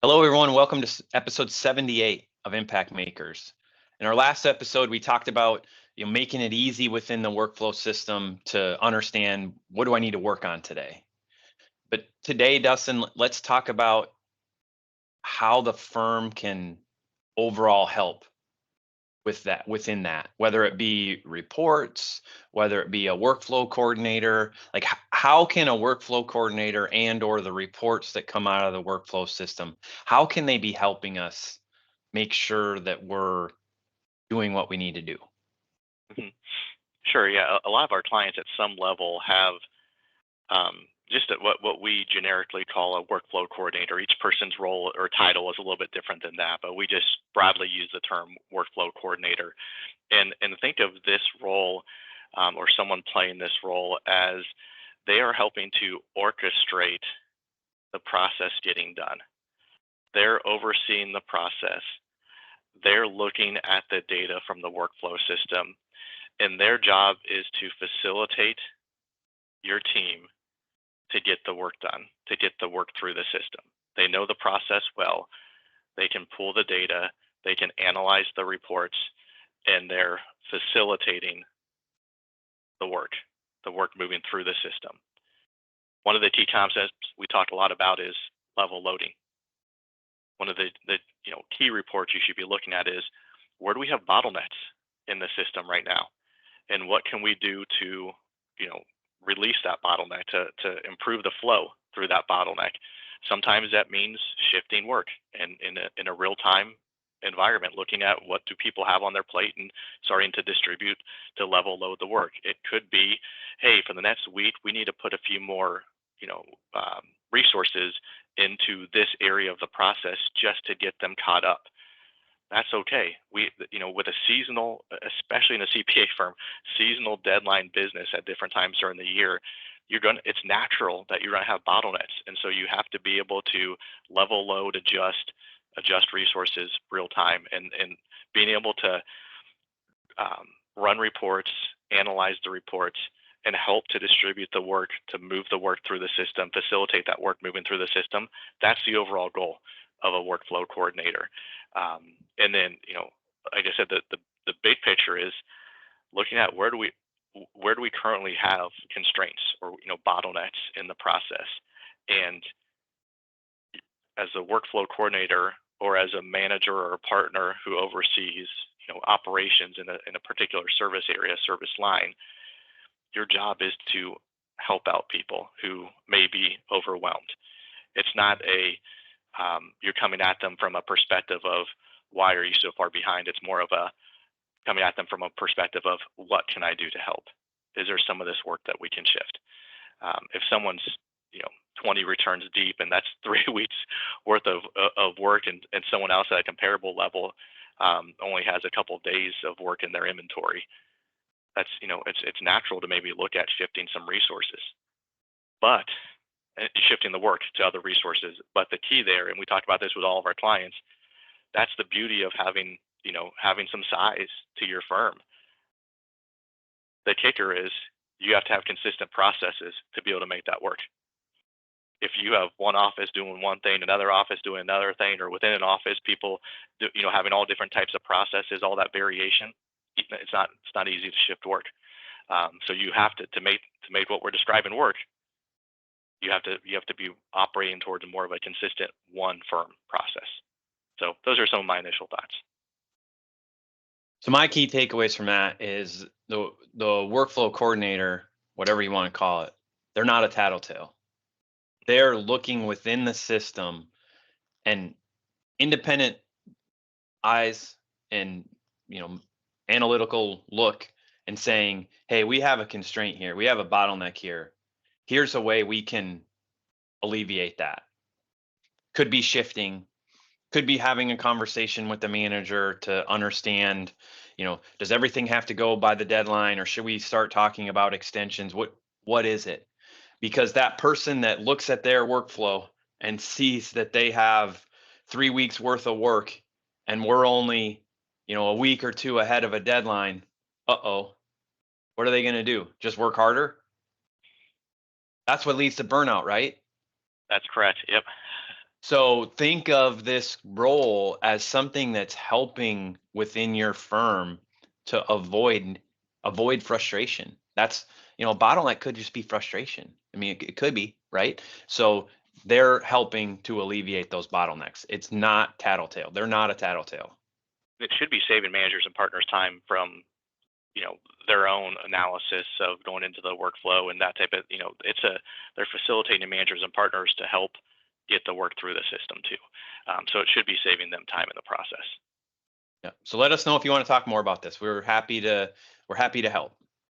Hello, everyone. Welcome to episode 78 of Impact Makers. In our last episode, we talked about making it easy within the workflow system to understand what do I need to work on today. But today, Dustin, let's talk about how the firm can overall help with that within that, whether it be reports, whether it be a workflow coordinator. Like how can a workflow coordinator and or the reports that come out of the workflow system, how can they be helping us make sure that we're doing what we need to do? Mhm. Sure. Yeah. A lot of our clients at some level have just what we generically call a workflow coordinator. Each person's role or title is a little bit different than that, but we just broadly use the term workflow coordinator. And think of this role or someone playing this role as they are helping to orchestrate the process getting done. They're overseeing the process. They're looking at the data from the workflow system, and their job is to facilitate your team to get the work done, to get the work through the system. They know the process well. They can pull the data, they can analyze the reports, and they're facilitating the work moving through the system. One of the key concepts we talked a lot about is level loading. One of the key reports you should be looking at is where do we have bottlenecks in the system right now, and what can we do to release that bottleneck to improve the flow through that bottleneck. Sometimes that means shifting work and in a real time environment, looking at what do people have on their plate and starting to distribute to level load the work. It could be, hey, for the next week we need to put a few more resources into this area of the process just to get them caught up. That's okay. With a seasonal, especially in a CPA firm, seasonal deadline business at different times during the year, it's natural that you're gonna have bottlenecks, and so you have to be able to level load, adjust resources real time, and being able to run reports, analyze the reports, and help to distribute the work, to move the work through the system, facilitate that work moving through the system. That's the overall goal of a workflow coordinator. And then, like I said, the big picture is looking at where do we currently have constraints or bottlenecks in the process, and as a workflow coordinator or as a manager or a partner who oversees operations in a particular service area, service line, your job is to help out people who may be overwhelmed. It's not you're coming at them from a perspective of why are you so far behind. It's more of a coming at them from a perspective of what can I do to help? Is there some of this work that we can shift? If someone's 20 returns deep and that's 3 weeks worth of work, and someone else at a comparable level only has a couple of days of work in their inventory, that's it's natural to maybe look at shifting some resources, but shifting the work to other resources. But the key there, and we talked about this with all of our clients, that's the beauty of having some size to your firm. The kicker is you have to have consistent processes to be able to make that work. If you have one office doing one thing, another office doing another thing, or within an office, people having all different types of processes, all that variation, it's not easy to shift work. So you have to make what we're describing work. You have to be operating towards more of a consistent one firm process. So those are some of my initial thoughts. So my key takeaways from that is the workflow coordinator, whatever you want to call it, they're not a tattletale. They're looking within the system and independent eyes and analytical look and saying, hey, we have a constraint here, we have a bottleneck here, here's a way we can alleviate that. Could be shifting, could be having a conversation with the manager to understand, does everything have to go by the deadline, or should we start talking about extensions? What is it? Because that person that looks at their workflow and sees that they have 3 weeks worth of work and we're only a week or two ahead of a deadline, what are they going to do? Just work harder? That's what leads to burnout, right? That's correct. Yep. So think of this role as something that's helping within your firm to avoid frustration. That's, bottleneck could just be frustration. I mean, it could be, right? So they're helping to alleviate those bottlenecks. It's not tattletale. They're not a tattletale. It should be saving managers and partners time from, their own analysis of going into the workflow and that type of, they're facilitating managers and partners to help get the work through the system too. So it should be saving them time in the process. Yeah. So let us know if you want to talk more about this. We're happy to help.